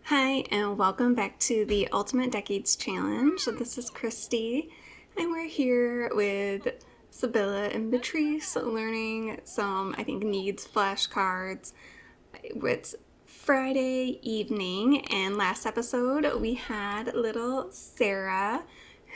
Hi, and welcome back to the Ultimate Decades Challenge. This is Christy, and we're here with Sibylla and Patrice learning some, needs flashcards. It's Friday evening, and last episode we had little Sarah,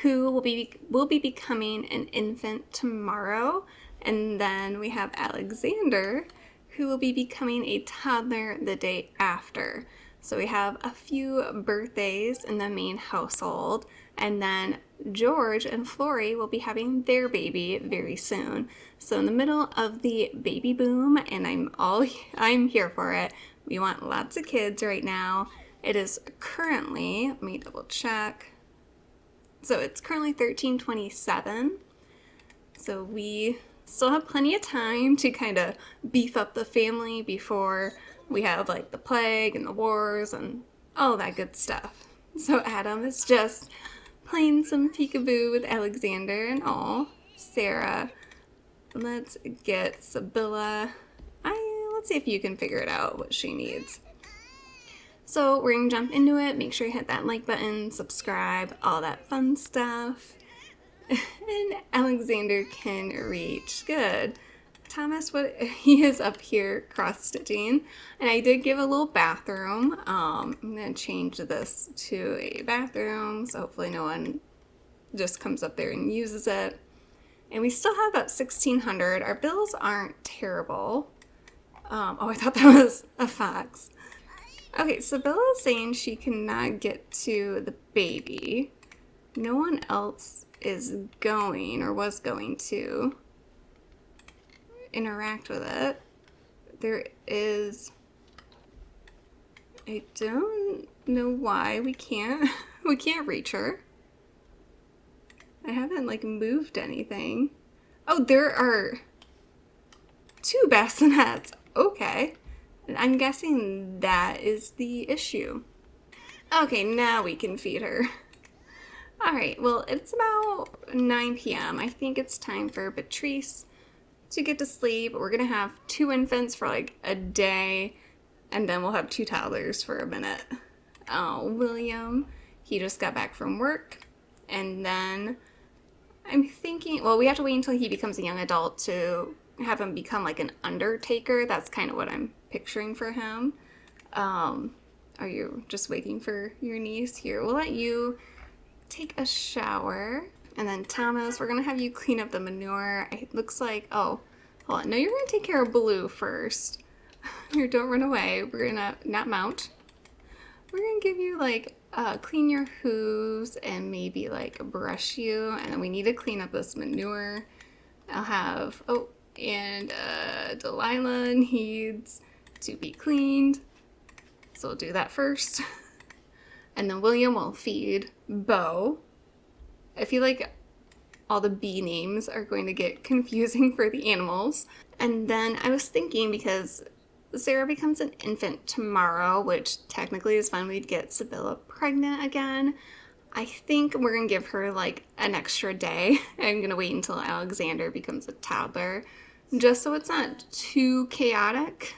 who will be becoming an infant tomorrow, and then we have Alexander, who will be becoming a toddler the day after. So we have a few birthdays in the main household, and then George and Flory will be having their baby very soon. So in the middle of the baby boom, and I'm here for it. We want lots of kids right now. It is currently, let me double check. So it's currently 1327. So we still have plenty of time to kind of beef up the family before we have like the plague and the wars and all that good stuff. So Adam is just playing some peekaboo with Alexander and all. Sarah, let's get Sibylla. Let's see if you can figure it out what she needs. So we're gonna jump into it. Make sure you hit that like button, subscribe, all that fun stuff. And Alexander can reach. Good. Thomas, he is up here cross-stitching, and I did give a little bathroom. I'm going to change this to a bathroom, so hopefully no one just comes up there and uses it. And we still have about 1,600. Our bills aren't terrible. I thought that was a fox. Okay, Sibylla is saying she cannot get to the baby. No one else is going or was going to interact with it. I don't know why we can't reach her. I haven't moved anything. Oh, there are 2 bassinets. Okay. I'm guessing that is the issue. Okay, now we can feed her. Alright, well, it's about 9 p.m. I think it's time for Patrice to get to sleep. We're gonna have 2 infants for a day, and then we'll have 2 toddlers for a minute. William, he just got back from work, and then I'm thinking, well, we have to wait until he becomes a young adult to have him become an undertaker. That's kind of what I'm picturing for him. Are you just waiting for your niece? Here, we'll let you take a shower. And then Thomas, we're gonna have you clean up the manure. It looks like, oh, hold on. No, you're gonna take care of Blue first. Here, don't run away. We're gonna not mount. We're gonna give you clean your hooves and maybe brush you. And then we need to clean up this manure. I'll have, and Delilah needs to be cleaned. So we'll do that first. And then William will feed Bo. I feel like all the bee names are going to get confusing for the animals. And then I was thinking, because Sarah becomes an infant tomorrow, which technically is when we'd get Sibylla pregnant again, I think we're going to give her an extra day. I'm going to wait until Alexander becomes a toddler, just so it's not too chaotic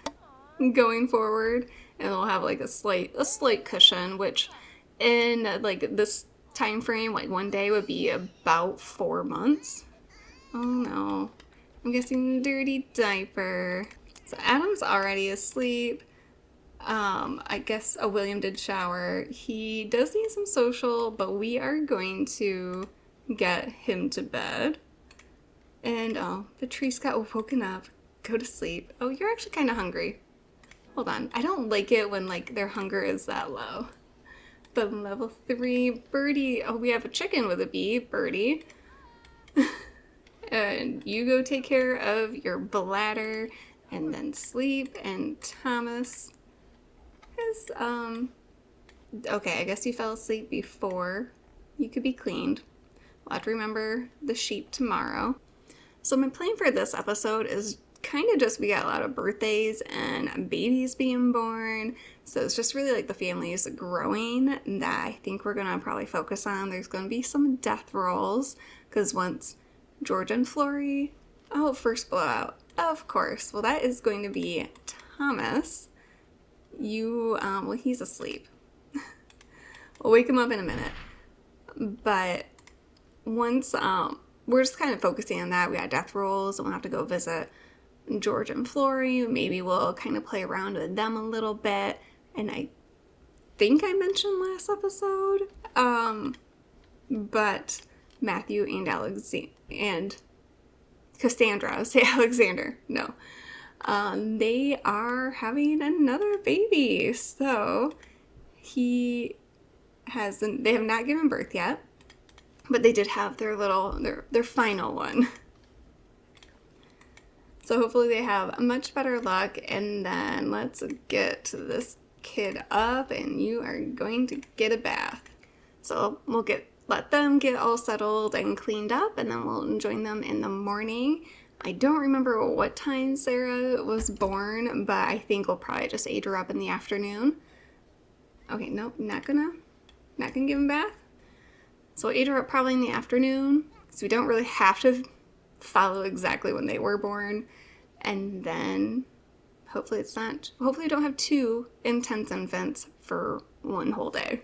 going forward. And we'll have a slight cushion, which in this time frame, 1 day would be about 4 months. Oh no, I'm guessing dirty diaper. So Adam's already asleep. I guess William did shower. He does need some social, but we are going to get him to bed. And Patrice got woken up. Go to sleep. Oh, you're actually kind of hungry. Hold on, I don't like it when their hunger is that low. The level 3 Birdie. Oh, we have a chicken with a bee, Birdie. And you go take care of your bladder and then sleep. And Thomas is, okay, I guess you fell asleep before you could be cleaned. We'll have to remember the sheep tomorrow. So my plan for this episode is kind of just, we got a lot of birthdays and babies being born, so it's just really the family is growing that I think we're gonna probably focus on. There's gonna be some death rolls, because once George and Flory, first blowout, of course. Well, that is going to be Thomas. He's asleep. We'll wake him up in a minute. But once we're just kind of focusing on that. We got death rolls, and we'll have to go visit George and Flory. Maybe we'll kind of play around with them a little bit. And I think I mentioned last episode, but Matthew and Cassandra, say Alexander, no. They are having another baby. So they have not given birth yet, but they did have their final one. So hopefully they have much better luck. And then let's get this kid up, and you are going to get a bath. So we'll let them get all settled and cleaned up, and then we'll join them in the morning. I don't remember what time Sarah was born, but I think we'll probably just age her up in the afternoon. Okay, nope, not gonna give him a bath. So we'll age her up probably in the afternoon, so we don't really have to follow exactly when they were born. And then hopefully we don't have two intense infants for one whole day.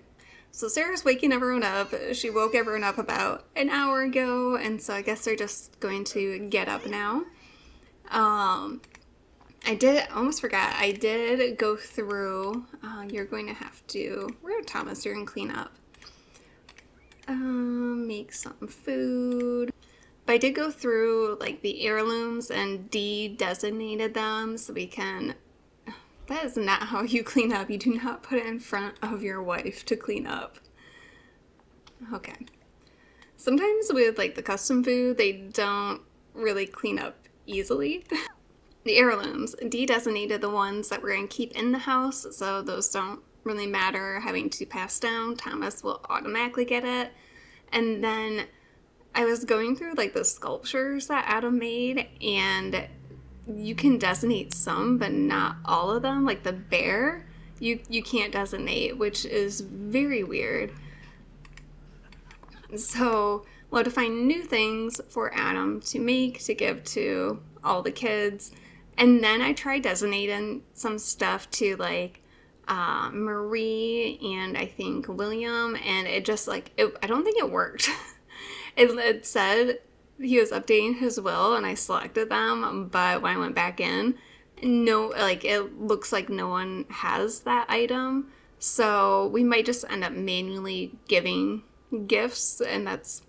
So Sarah's waking everyone up. She woke everyone up about an hour ago, and so I guess they're just going to get up now. I almost forgot, I did go through, you're going to have to, where Thomas, you're going to clean up. Make some food. But I did go through like the heirlooms and de-designated them so we can, that is not how you clean up. You do not put it in front of your wife to clean up. Okay. Sometimes with like the custom food, they don't really clean up easily. The heirlooms, de-designated the ones that we're going to keep in the house, so those don't really matter having to pass down. Thomas will automatically get it. And then I was going through like the sculptures that Adam made, and you can designate some, but not all of them. Like the bear, you can't designate, which is very weird. So we'll have to find new things for Adam to make, to give to all the kids. And then I tried designating some stuff to like Marie and I think William, and it just like, I don't think it worked. It said he was updating his will, and I selected them, but when I went back in, no, like it looks like no one has that item. So we might just end up manually giving gifts, and that's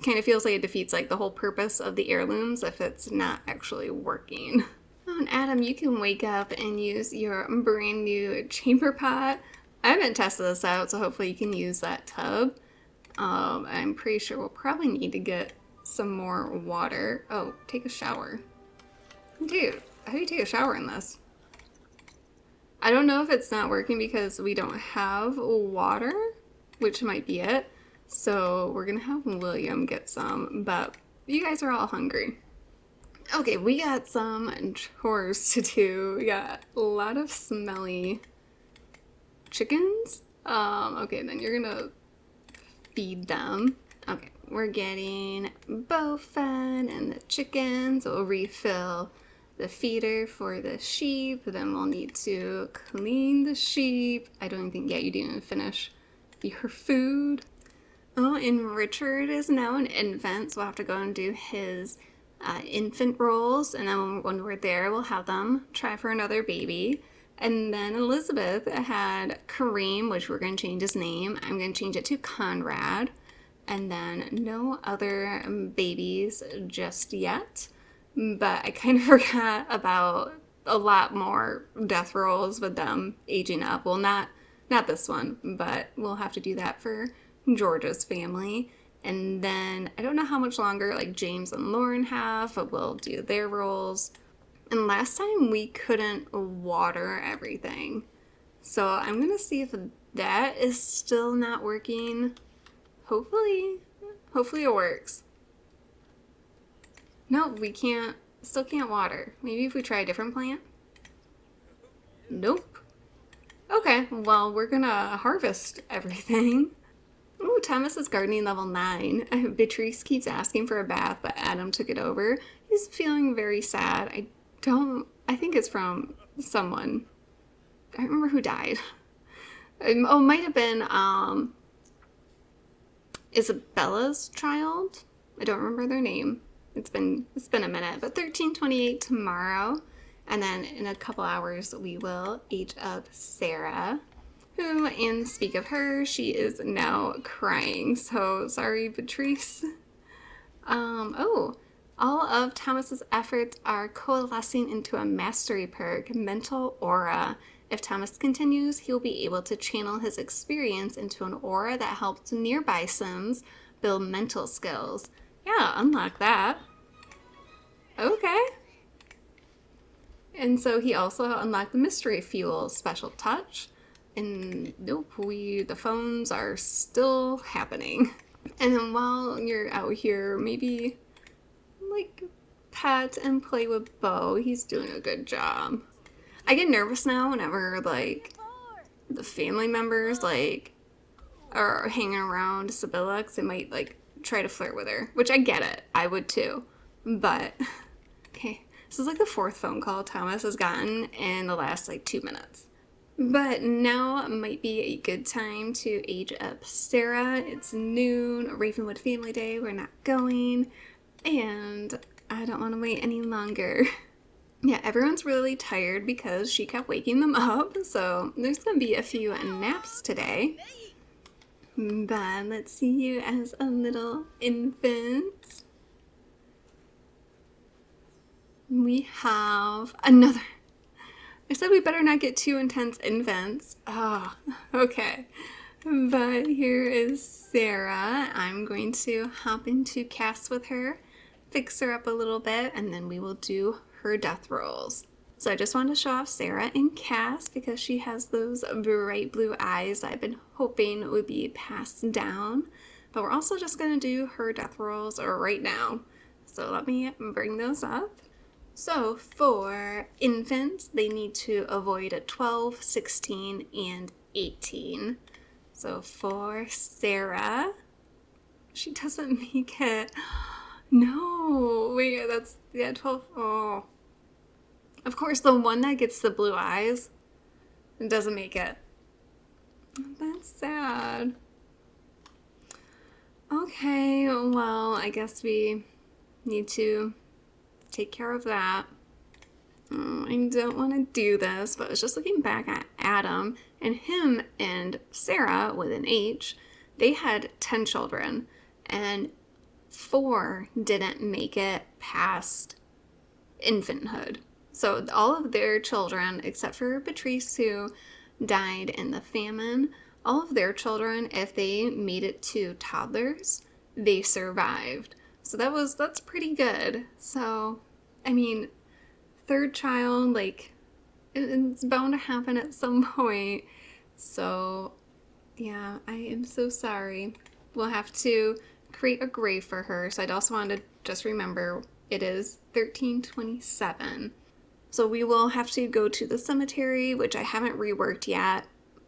kind of feels like it defeats like the whole purpose of the heirlooms if it's not actually working. Oh, and Adam, you can wake up and use your brand new chamber pot. I haven't tested this out, so hopefully you can use that tub. I'm pretty sure we'll probably need to get some more water. Oh, take a shower. Dude, how do you take a shower in this? I don't know if it's not working because we don't have water, which might be it. So we're gonna have William get some, but you guys are all hungry. Okay, we got some chores to do. We got a lot of smelly chickens. Okay, then you're gonna feed them. Okay, we're getting bow fed and the chickens. We'll refill the feeder for the sheep. Then we'll need to clean the sheep. I don't even think, yeah, you didn't even finish your food. Oh, and Richard is now an infant, so we'll have to go and do his infant rolls. And then when we're there, we'll have them try for another baby. And then Elizabeth had Kareem, which we're going to change his name. I'm going to change it to Conrad. And then no other babies just yet. But I kind of forgot about a lot more death rolls with them aging up. Well, not this one, but we'll have to do that for George's family. And then I don't know how much longer like James and Lauren have, but we'll do their rolls. And last time we couldn't water everything. So I'm going to see if that is still not working. Hopefully it works. No, we still can't water. Maybe if we try a different plant? Nope. Okay, well, we're going to harvest everything. Ooh, Thomas is gardening level 9. Beatrice keeps asking for a bath, but Adam took it over. He's feeling very sad. I think it's from someone. I don't remember who died. It might have been Isabella's child. I don't remember their name. It's been a minute, but 1328 tomorrow. And then in a couple hours, we will age up Sarah, who, and speak of her, she is now crying. So sorry, Patrice. Oh, all of Thomas's efforts are coalescing into a mastery perk, Mental Aura. If Thomas continues, he'll be able to channel his experience into an aura that helps nearby Sims build mental skills. Yeah, unlock that. Okay. And so he also unlocked the Mystery Fuel special touch. And nope, the phones are still happening. And then while you're out here, maybe like pet and play with Bo. He's doing a good job. I get nervous now whenever like the family members like are hanging around Sibylla because they might like try to flirt with her, which I get it. I would too. But okay, this is like the 4th phone call Thomas has gotten in the last like 2 minutes. But now might be a good time to age up Sarah. It's noon, Ravenwood Family Day. We're not going, and I don't want to wait any longer. Yeah, everyone's really tired because she kept waking them up, so there's going to be a few naps today. But let's see you as a little infant. We have another... I said we better not get too intense infants. Oh, okay. But here is Sarah. I'm going to hop into cast with her, fix her up a little bit, and then we will do her death rolls. So I just wanted to show off Sarah in cast because she has those bright blue eyes I've been hoping would be passed down. But we're also just going to do her death rolls right now. So let me bring those up. So for infants, they need to avoid a 12, 16, and 18. So for Sarah, she doesn't make it. No, wait, that's, yeah, 12. Oh. Of course, the one that gets the blue eyes doesn't make it. That's sad. Okay, well, I guess we need to take care of that. I don't want to do this, but I was just looking back at Adam, and him and Sarah with an H, they had 10 children, and 4 didn't make it past infanthood. So all of their children, except for Patrice, who died in the famine, all of their children, if they made it to toddlers, they survived. So that's pretty good. So, I mean, 3rd child, like, it's bound to happen at some point. So, yeah, I am so sorry. We'll have to create a grave for her. So I'd also want to just remember it is 1327. So we will have to go to the cemetery, which I haven't reworked yet.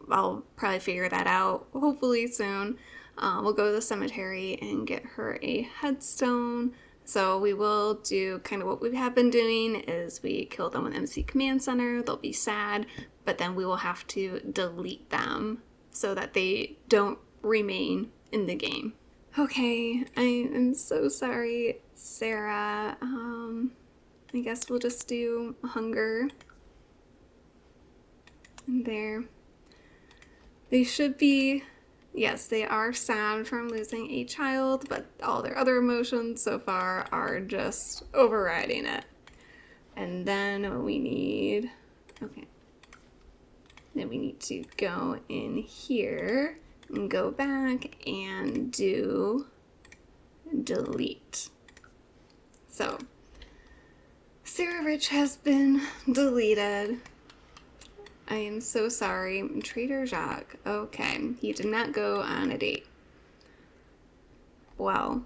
I'll probably figure that out hopefully soon. We'll go to the cemetery and get her a headstone. So we will do kind of what we have been doing is we kill them with MC Command Center. They'll be sad, but then we will have to delete them so that they don't remain in the game. Okay, I am so sorry, Sarah. I guess we'll just do hunger. And there. They should be, yes, they are sad from losing a child, but all their other emotions so far are just overriding it. And then we need, okay. Then we need to go in here and go back and do delete. So, Sarah Rich has been deleted. I am so sorry. Trader Jacques. Okay, he did not go on a date. Well,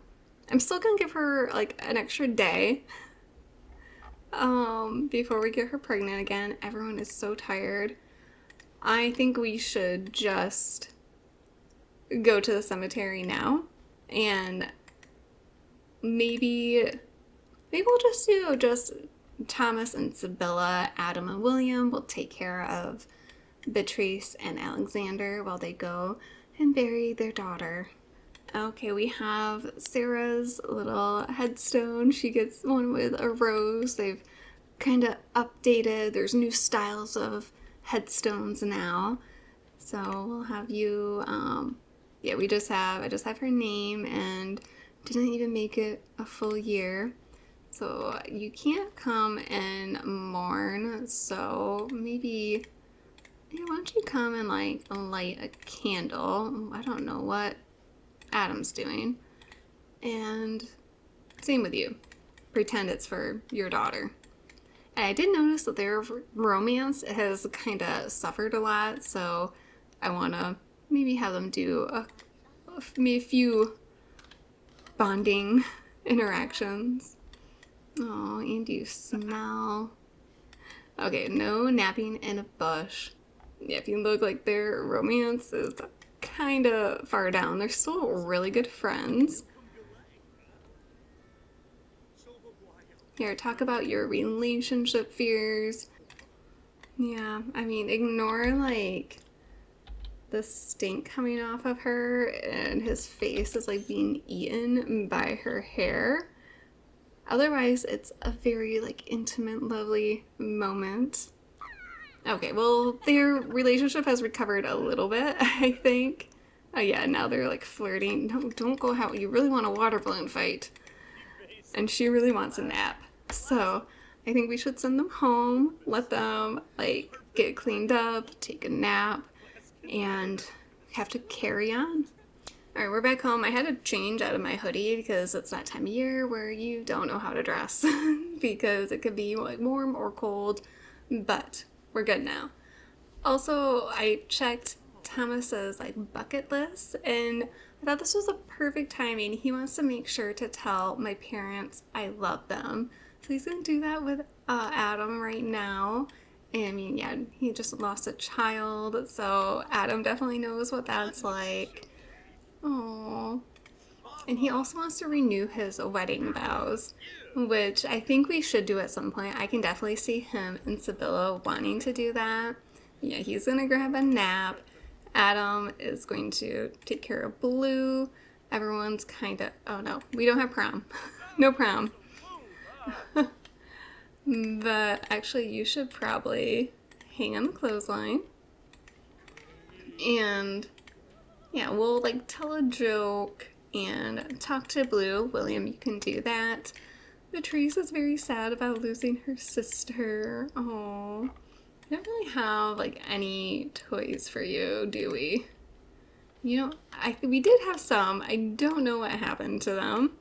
I'm still gonna give her like an extra day before we get her pregnant again. Everyone is so tired. I think we should just go to the cemetery now and maybe we'll just do Thomas and Sibylla, Adam and William will take care of Beatrice and Alexander while they go and bury their daughter. Okay, we have Sarah's little headstone. She gets one with a rose. They've kind of updated. There's new styles of headstones now. So we'll have you, yeah, I just have her name and didn't even make it a full year. So you can't come and mourn, so maybe, yeah, why don't you come and like light a candle? I don't know what Adam's doing. And same with you. Pretend it's for your daughter. And I did notice that their romance has kind of suffered a lot, so I want to maybe have them do a few bonding interactions. Oh, and you smell. Okay, no napping in a bush. Yeah, if you look, like their romance is kind of far down. They're still really good friends. Here, talk about your relationship fears. Yeah, I mean, ignore like the stink coming off of her, and his face is like being eaten by her hair. Otherwise, it's a very like intimate, lovely moment. Okay, well, their relationship has recovered a little bit, I think. Oh yeah, now they're like flirting. No, don't go out. You really want a water balloon fight. And she really wants a nap. So I think we should send them home, let them like get cleaned up, take a nap, and have to carry on. All right, we're back home. I had to change out of my hoodie because it's that time of year where you don't know how to dress because it could be like warm or cold, but we're good now. Also, I checked Thomas's like bucket list, and I thought this was a perfect timing. He wants to make sure to tell my parents I love them. So he's gonna do that with Adam right now. And I mean, yeah, he just lost a child, so Adam definitely knows what that's like. Aww. And he also wants to renew his wedding vows, which I think we should do at some point. I can definitely see him and Sibylla wanting to do that. Yeah, he's gonna grab a nap. Adam is going to take care of Blue. Everyone's kind of, oh no, we don't have prom. No prom. But actually, you should probably hang on the clothesline. And yeah, we'll like tell a joke and talk to Blue. William, you can do that. Patrice is very sad about losing her sister. Oh, we don't really have like any toys for you, do we? You know, we did have some. I don't know what happened to them.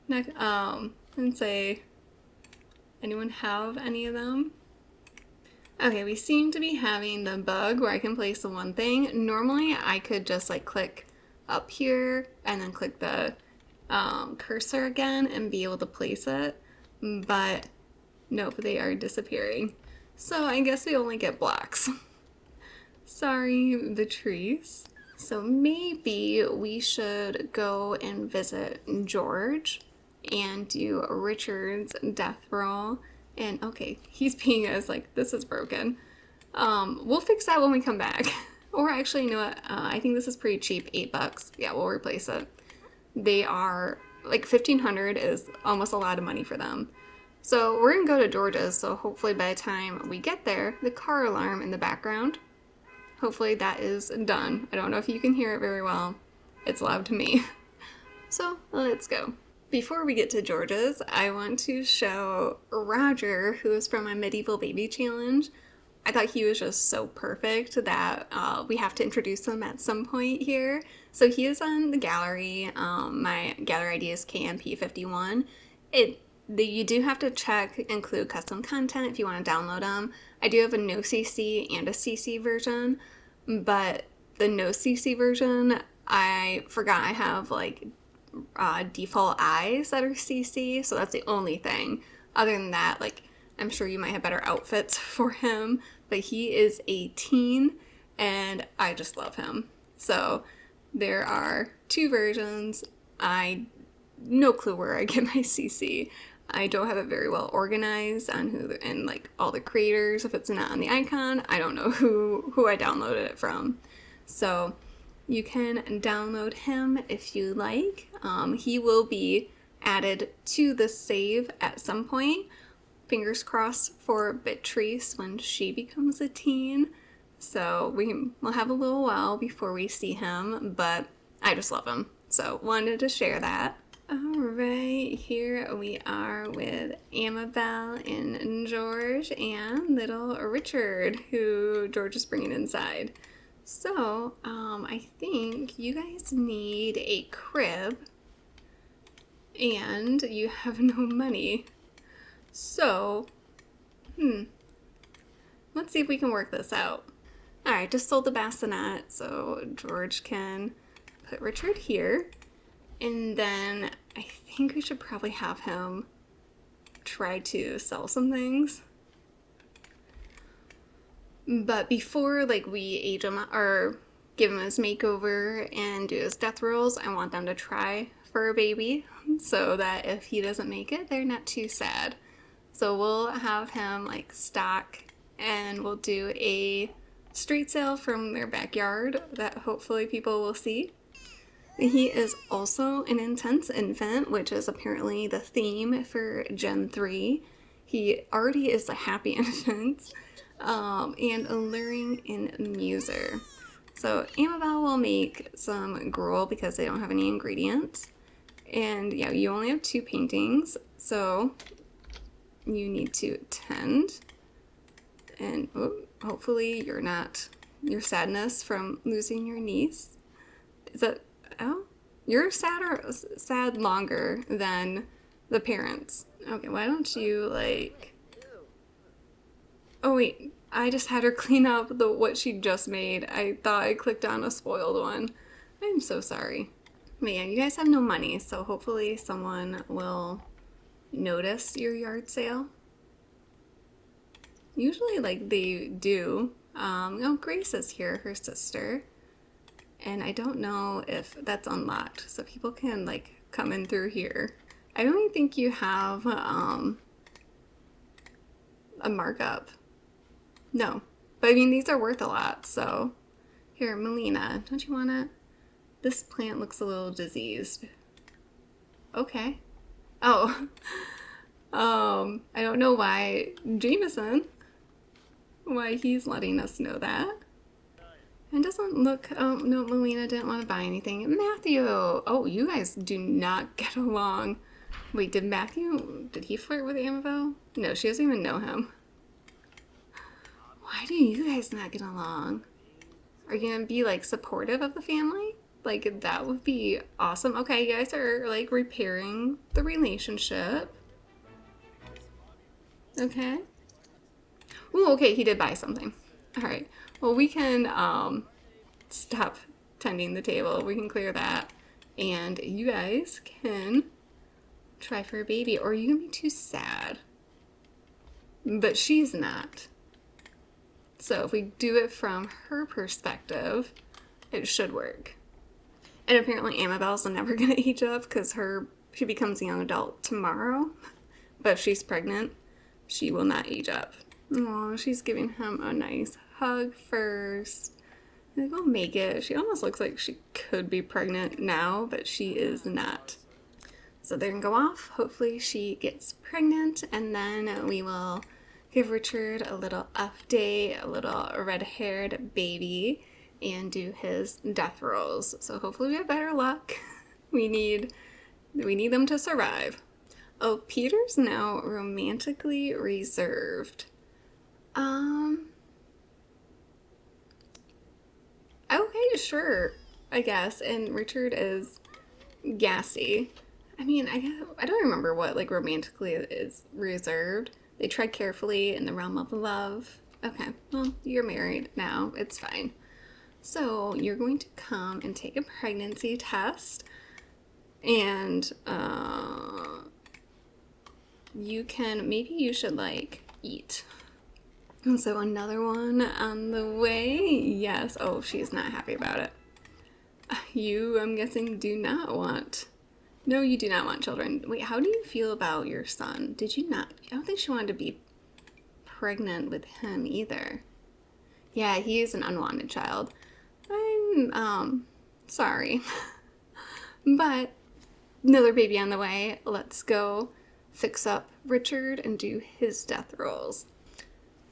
Next, and say, anyone have any of them? Okay, we seem to be having the bug where I can place the one thing. Normally, I could just like click up here and then click the cursor again and be able to place it, but nope, they are disappearing. So I guess we only get blocks. Sorry, Patrice. So maybe we should go and visit George and do Richard's death roll. And okay, he's being as like, this is broken. We'll fix that when we come back. Or actually, you know what? I think this is pretty cheap, $8. Yeah, we'll replace it. They are like 1,500 is almost a lot of money for them. So we're gonna go to George's. So hopefully by the time we get there, the car alarm in the background, hopefully that is done. I don't know if you can hear it very well. It's loud to me. So let's go. Before we get to George's, I want to show Roger, who is from my Medieval Baby Challenge. I thought he was just so perfect that we have to introduce him at some point here. So he is on the gallery. My gallery ID is KMP51. You do have to check include custom content if you want to download them. I do have a no CC and a CC version, but the no CC version, I forgot I have like default eyes that are CC, so that's the only thing. Other than that, like, I'm sure you might have better outfits for him, but he is 18 and I just love him. So there are two versions. No clue where I get my CC. I don't have it very well organized on and like all the creators. If it's not on the icon, I don't know who I downloaded it from. So You can download him if you like. He will be added to the save at some point. Fingers crossed for Beatrice when she becomes a teen. So we'll have a little while before we see him, but I just love him. So wanted to share that. Alright, here we are with Amabel and George and little Richard, who George is bringing inside. So, I think you guys need a crib, and you have no money. So, let's see if we can work this out. Alright, just sold the bassinet, so George can put Richard here. And then I think we should probably have him try to sell some things. But before we age him or give him his makeover and do his death rolls, I want them to try for a baby so that if he doesn't make it, they're not too sad. So we'll have him stock, and we'll do a street sale from their backyard that hopefully people will see. He is also an intense infant, which is apparently the theme for Gen 3. He already is a happy infant, and alluring in muser. So Amabel will make some gruel because they don't have any ingredients. And yeah, you only have 2 paintings, so you need to tend. And hopefully your sadness from losing your niece. Is that... Oh, you're sad longer than the parents. Okay, why don't you Oh wait, I just had her clean up what she just made. I thought I clicked on a spoiled one. I'm so sorry. But yeah, you guys have no money, so hopefully someone will notice your yard sale. Usually they do. Grace is here, her sister. And I don't know if that's unlocked, so people can come in through here. I don't even think you have a markup. No, but I mean these are worth a lot. So here, Melina, don't you want it? This plant looks a little diseased. Okay. Oh, I don't know why Jameson, why he's letting us know that. It doesn't look... Oh, no, Melina didn't want to buy anything. Matthew! Oh, you guys do not get along. Wait, did he flirt with Amabel? No, she doesn't even know him. Why do you guys not get along? Are you going to be, supportive of the family? That would be awesome. Okay, you guys are, repairing the relationship. Okay. Ooh, okay, he did buy something. Alright. Well, we can stop tending the table. We can clear that. And you guys can try for a baby. Or are you going to be too sad? But she's not. So if we do it from her perspective, it should work. And apparently Amabel's never going to age up because she becomes a young adult tomorrow. But if she's pregnant, she will not age up. Oh, she's giving him a nice hug first. We'll make it. She almost looks like she could be pregnant now, but she is not. So they're gonna go off. Hopefully she gets pregnant, and then we will give Richard a little update, a little red-haired baby, and do his death rolls. So hopefully we have better luck. We need them to survive. Oh, Peter's now romantically reserved. Okay, sure, I guess. And Richard is gassy. I mean, I don't remember what romantically is reserved. They tread carefully in the realm of love. Okay, well, you're married now. It's fine. So you're going to come and take a pregnancy test, and maybe you should eat. And so another one on the way. Yes. Oh, she's not happy about it. You, I'm guessing, do not want... No, you do not want children. Wait, how do you feel about your son? Did you not... I don't think she wanted to be pregnant with him either. Yeah, he is an unwanted child. Sorry. But another baby on the way. Let's go fix up Richard and do his death rolls.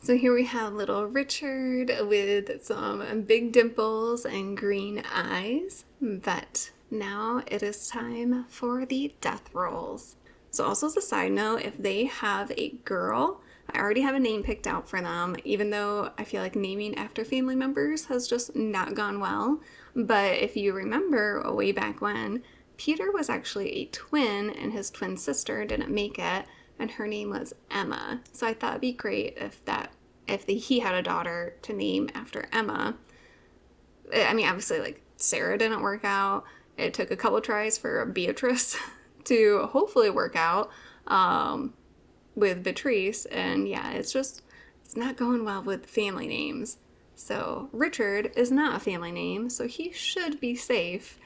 So here we have little Richard with some big dimples and green eyes. But now it is time for the death rolls. So also as a side note, if they have a girl, I already have a name picked out for them, even though I feel like naming after family members has just not gone well. But if you remember way back when, Peter was actually a twin and his twin sister didn't make it, and her name was Emma. So I thought it'd be great if he had a daughter to name after Emma. I mean, obviously, like, Sarah didn't work out. It took a couple tries for Beatrice to hopefully work out with Beatrice. And yeah, it's not going well with family names. So Richard is not a family name, so he should be safe.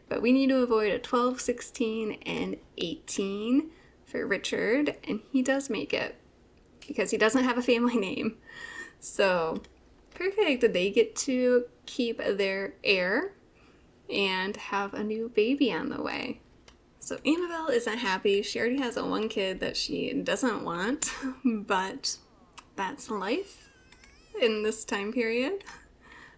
But we need to avoid a 12, 16, and 18 for Richard. And he does make it because he doesn't have a family name. So perfect. They get to keep their heir and have a new baby on the way. So Annabelle isn't happy. She already has one kid that she doesn't want, but that's life in this time period.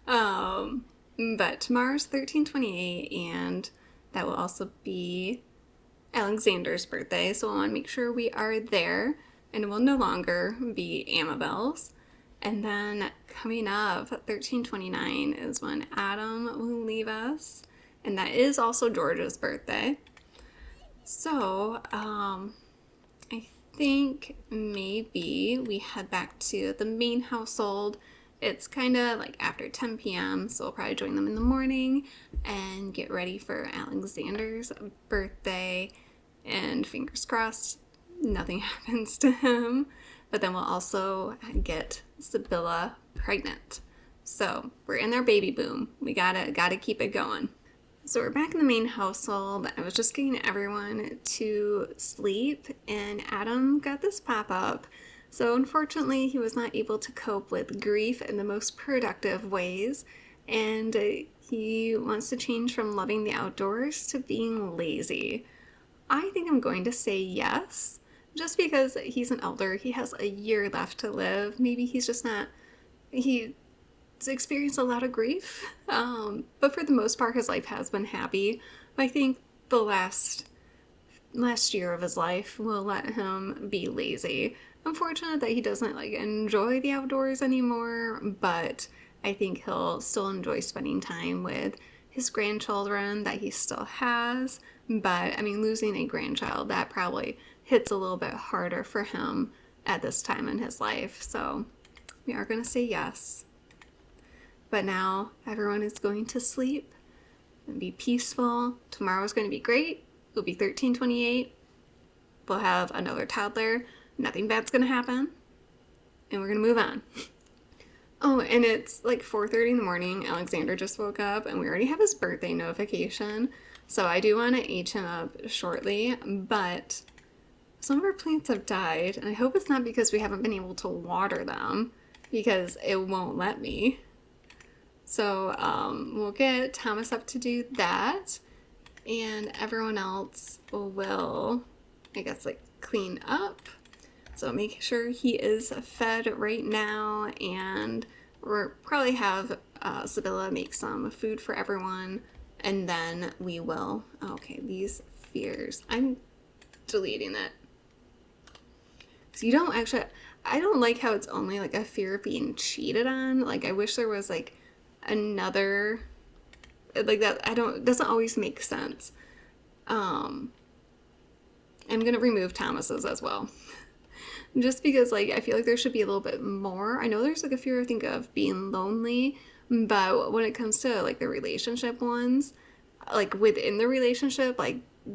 But tomorrow's 13/28, and that will also be Alexander's birthday, so I want to make sure we are there, and it will no longer be Annabelle's. And then coming up, 13/29 is when Adam will leave us, and that is also George's birthday. So, I think maybe we head back to the main household. It's kind of like after 10 p.m., so we'll probably join them in the morning and get ready for Alexander's birthday. And fingers crossed, nothing happens to him. But then we'll also get Sibylla pregnant. So we're in their baby boom. We gotta keep it going. So we're back in the main household. I was just getting everyone to sleep, and Adam got this pop-up. So unfortunately, he was not able to cope with grief in the most productive ways, and he wants to change from loving the outdoors to being lazy. I think I'm going to say yes, just because he's an elder. He has a year left to live. Maybe he's just not... He's experienced a lot of grief, but for the most part, his life has been happy. I think the last year of his life will let him be lazy. Unfortunate that he doesn't enjoy the outdoors anymore, but I think he'll still enjoy spending time with his grandchildren that he still has. But I mean, losing a grandchild, that probably hits a little bit harder for him at this time in his life. So we are going to say yes. But now everyone is going to sleep and be peaceful. Tomorrow's going to be great. It'll be 13/28. We'll have another toddler. Nothing bad's going to happen. And we're going to move on. Oh, and it's 4:30 in the morning. Alexander just woke up, and we already have his birthday notification. So I do want to age him up shortly, but some of our plants have died, and I hope it's not because we haven't been able to water them, because it won't let me. So we'll get Thomas up to do that, and everyone else will, I guess, clean up. So make sure he is fed right now, and we'll probably have Sibylla make some food for everyone, and then we will... Okay, these fears. I'm deleting that. So you don't actually... I don't like how it's only a fear of being cheated on. I wish there was another... that. It doesn't always make sense. I'm gonna remove Thomas's as well. Just because, I feel like there should be a little bit more. I know there's, a fear, I think, of being lonely, but when it comes to, the relationship ones, within the relationship,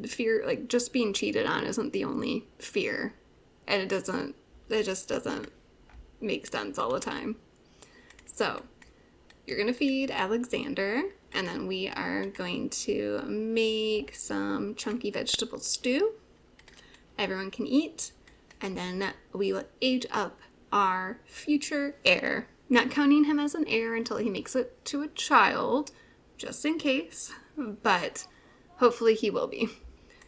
fear, just being cheated on isn't the only fear. And it just doesn't make sense all the time. So, you're going to feed Alexander, and then we are going to make some chunky vegetable stew. Everyone can eat. And then we will age up our future heir. Not counting him as an heir until he makes it to a child, just in case, but hopefully he will be.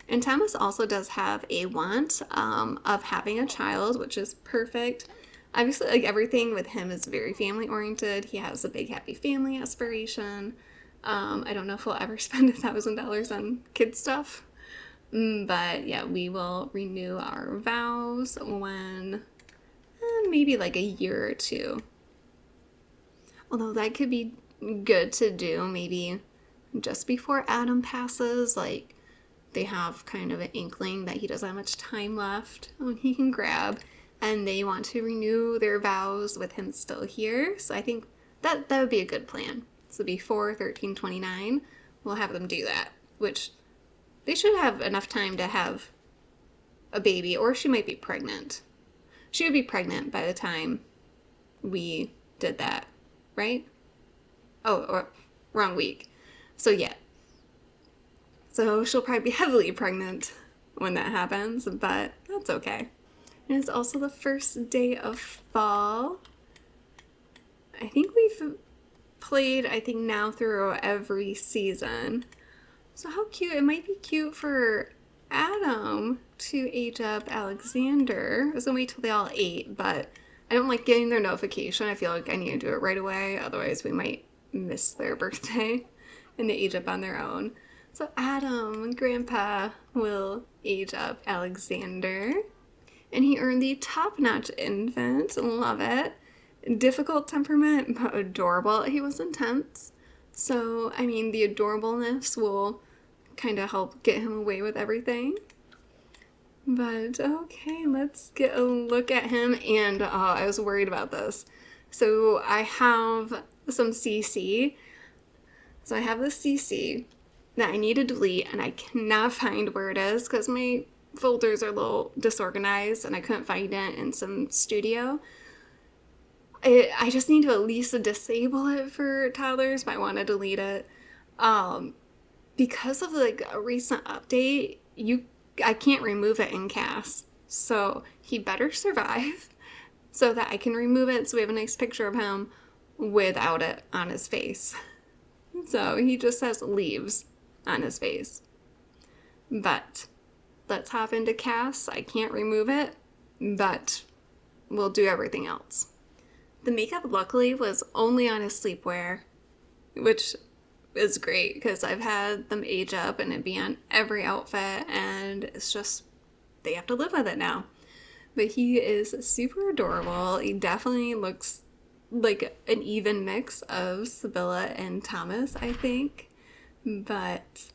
And Thomas also does have a want of having a child, which is perfect. Obviously, like everything with him is very family oriented. He has a big happy family aspiration. I don't know if we'll ever spend $1,000 on kid stuff, but yeah, we will renew our vows when maybe like a year or two. Although that could be good to do maybe just before Adam passes, like they have kind of an inkling that he doesn't have much time left when he can grab, and they want to renew their vows with him still here. So I think that would be a good plan. So before 1329, we'll have them do that, which they should have enough time to have a baby, or she might be pregnant. She would be pregnant by the time we did that, right? Oh, or wrong week. So yeah. So she'll probably be heavily pregnant when that happens, but that's okay. And it's also the first day of fall. I think we've played, now through every season. So how cute. It might be cute for Adam to age up Alexander. I was going to wait till they all ate, but I don't like getting their notification. I feel like I need to do it right away. Otherwise, we might miss their birthday and they age up on their own. So Adam and Grandpa will age up Alexander. And he earned the top-notch infant. Love it. Difficult temperament, but adorable. He was intense. So, the adorableness will kind of help get him away with everything. But, okay, let's get a look at him. And I was worried about this. So, I have some CC. So, I have the CC that I need to delete, and I cannot find where it is because my folders are a little disorganized and I couldn't find it in some studio. I just need to at least disable it for toddlers, but I want to delete it. Because of a recent update, I can't remove it in CAS. So he better survive so that I can remove it so we have a nice picture of him without it on his face. So he just has leaves on his face. But let's hop into CAS. I can't remove it, but we'll do everything else. The makeup, luckily, was only on his sleepwear, which is great because I've had them age up and it be on every outfit, and it's just, they have to live with it now. But he is super adorable. He definitely looks like an even mix of Sibylla and Thomas, I think. But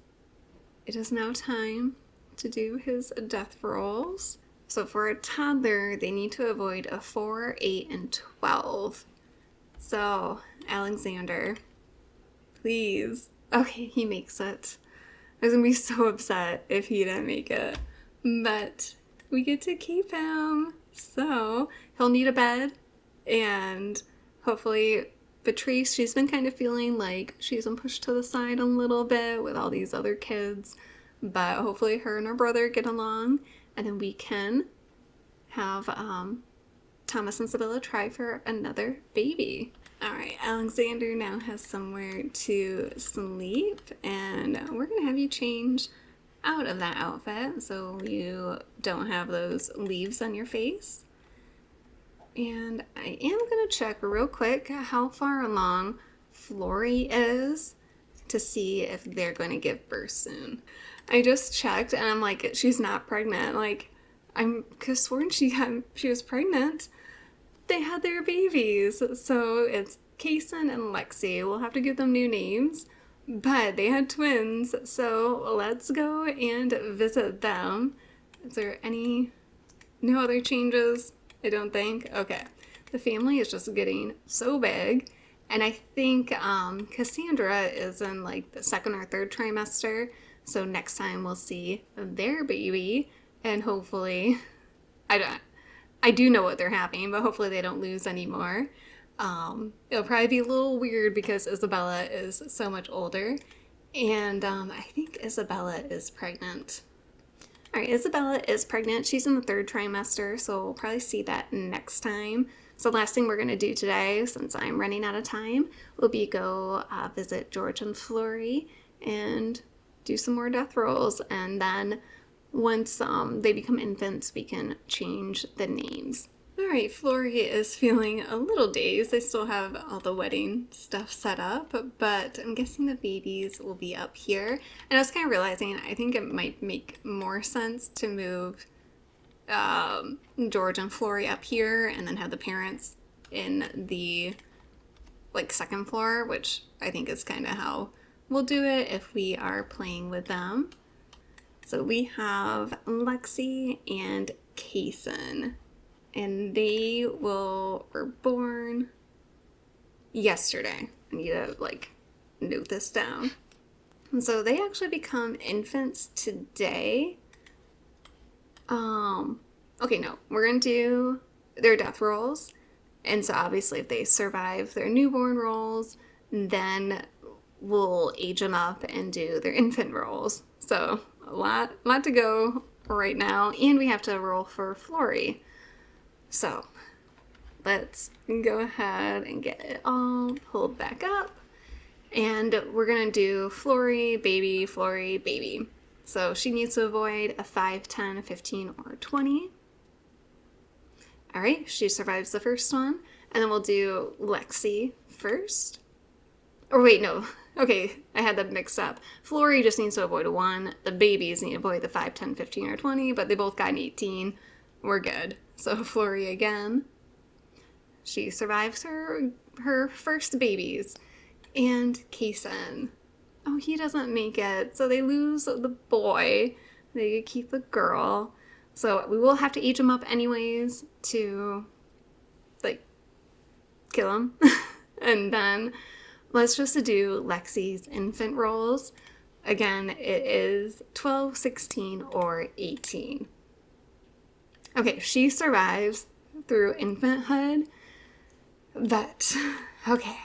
it is now time to do his death rolls. So for a toddler, they need to avoid a 4, 8, and 12. So, Alexander, please. Okay, he makes it. I was going to be so upset if he didn't make it. But we get to keep him. So, he'll need a bed. And hopefully, Patrice, she's been kind of feeling like she's been pushed to the side a little bit with all these other kids. But hopefully her and her brother get along. And then we can have Thomas and Sibylla try for another baby. All right, Alexander now has somewhere to sleep, and we're going to have you change out of that outfit so you don't have those leaves on your face. And I am going to check real quick how far along Flory is to see if they're going to give birth soon. I just checked and I'm like, she's not pregnant. Like, I'm cause sworn she was pregnant. They had their babies. So it's Kason and Lexi. We'll have to give them new names, but they had twins. So let's go and visit them. Is there no other changes? I don't think. Okay. The family is just getting so big. And I think Cassandra is in like the second or third trimester. So next time we'll see their baby, and hopefully, I do know what they're having, but hopefully they don't lose any more. It'll probably be a little weird because Isabella is so much older, and I think Isabella is pregnant. All right, Isabella is pregnant. She's in the third trimester, so we'll probably see that next time. So last thing we're going to do today, since I'm running out of time, will be go visit George and Florrie and do some more death rolls. And then once they become infants, we can change the names. All right, Florrie is feeling a little dazed. I still have all the wedding stuff set up, but I'm guessing the babies will be up here. And I was kind of realizing I think it might make more sense to move George and Florrie up here and then have the parents in the second floor, which I think is kind of how we'll do it if we are playing with them. So we have Lexi and Kason, and they were born yesterday. I need to note this down. And so they actually become infants today. Okay, no, we're going to do their death rolls. And so obviously if they survive their newborn rolls, then we'll age them up and do their infant rolls. So a lot to go right now. And we have to roll for Florrie. So let's go ahead and get it all pulled back up. And we're going to do Florrie, baby. So she needs to avoid a 5, 10, 15, or 20. All right, she survives the first one. And then we'll do Lexi first. Or wait, no. Okay, I had that mixed up. Florrie just needs to avoid a 1. The babies need to avoid the 5, 10, 15, or 20, but they both got an 18. We're good. So Florrie again. She survives her first babies. And Kason. Oh, he doesn't make it. So they lose the boy. They keep the girl. So we will have to age him up anyways to, kill him. And then let's just do Lexi's infant rolls. Again, it is 12, 16, or 18. Okay, she survives through infanthood. But, okay.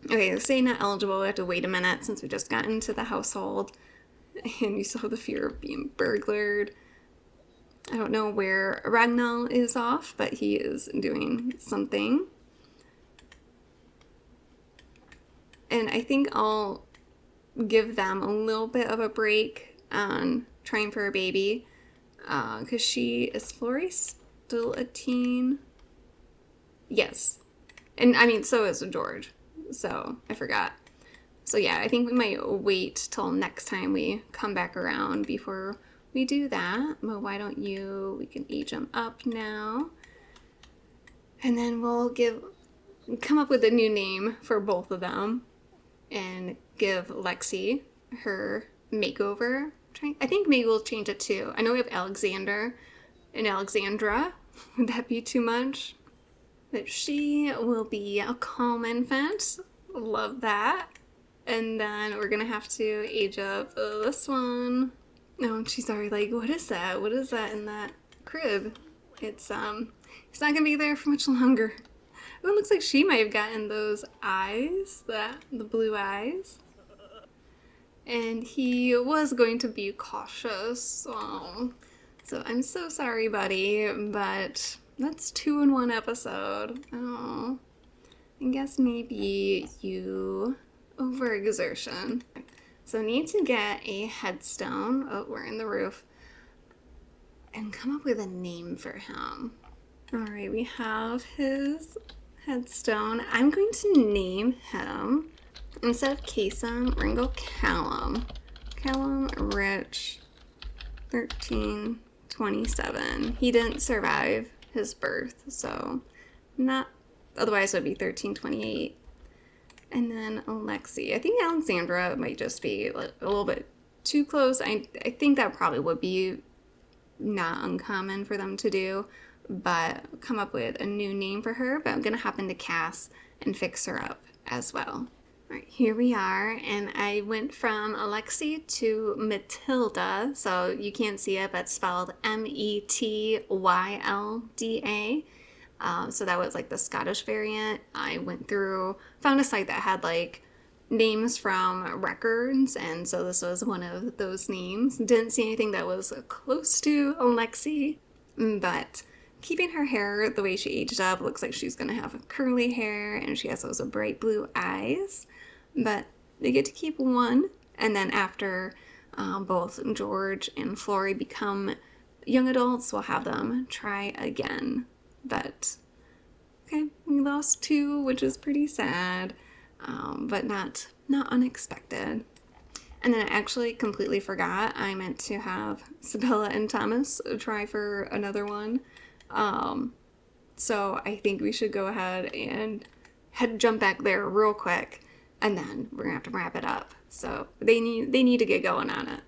Okay, say not eligible. We have to wait a minute since we just got into the household. And you still have the fear of being burglared. I don't know where Ragnall is off, but he is doing something. And I think I'll give them a little bit of a break on trying for a baby. Because is Florrie still a teen? Yes. And I mean, so is George. So I forgot. So yeah, I think we might wait till next time we come back around before we do that. But why don't we can age them up now. And then we'll come up with a new name for both of them and give Lexi her makeover. I think maybe we'll change it too. I know we have Alexander and Alexandra. Would that be too much? But she will be a calm infant. Love that. And then we're gonna have to age up this one. Oh, and she's already what is that? What is that in that crib? It's not gonna be there for much longer. Oh, it looks like she might have gotten those eyes, the blue eyes. And he was going to be cautious. Oh. So I'm so sorry, buddy, but that's 2 in 1 episode. Oh, I guess maybe you overexertion. So need to get a headstone. Oh, we're in the roof. And come up with a name for him. All right, we have his headstone. I'm going to name him, instead of Kason, we're going to go Callum. Callum Rich, 1327. He didn't survive his birth, so otherwise it would be 1328. And then Alexi. I think Alexandra might just be a little bit too close. I think that probably would be not uncommon for them to do, but come up with a new name for her. But I'm going to hop into Cass and fix her up as well. All right, here we are, and I went from Alexi to Matilda, so you can't see it, but it's spelled Metylda. So that was the Scottish variant. I went through, found a site that had names from records, and so this was one of those names. Didn't see anything that was close to Alexi, but keeping her hair the way she aged up. Looks like she's gonna have curly hair, and she has those bright blue eyes. But they get to keep one, and then after both George and Flory become young adults, we'll have them try again. But okay, we lost two, which is pretty sad, but not unexpected. And then I actually completely forgot. I meant to have Sabella and Thomas try for another one. So I think we should go ahead and jump back there real quick, and then we're gonna have to wrap it up. So they need to get going on it.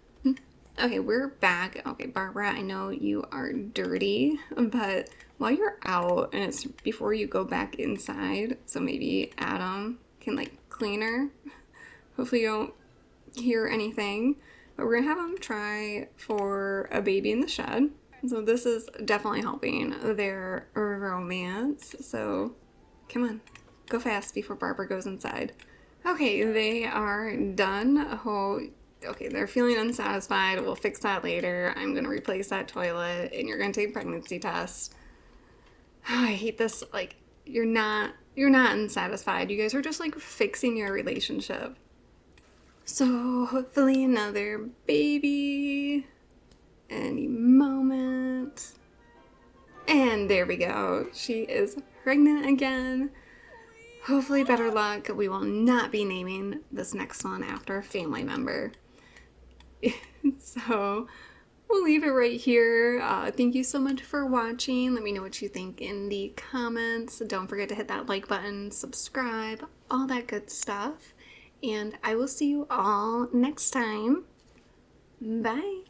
Okay, we're back. Okay, Barbara, I know you are dirty, but while you're out, and it's before you go back inside, so maybe Adam can like clean her. Hopefully you don't hear anything, but we're gonna have them try for a baby in the shed. So this is definitely helping their romance. So come on, go fast before Barbara goes inside. Okay, they are done. Oh, okay, they're feeling unsatisfied. We'll fix that later. I'm gonna replace that toilet, and you're gonna take a pregnancy test. Oh, I hate this. Like, you're not unsatisfied. You guys are just like fixing your relationship. So hopefully another baby any moment. And there we go. She is pregnant again. Hopefully better luck. We will not be naming this next one after a family member. So we'll leave it right here. Thank you so much for watching. Let me know what you think in the comments. Don't forget to hit that like button, subscribe, all that good stuff. And I will see you all next time. Bye.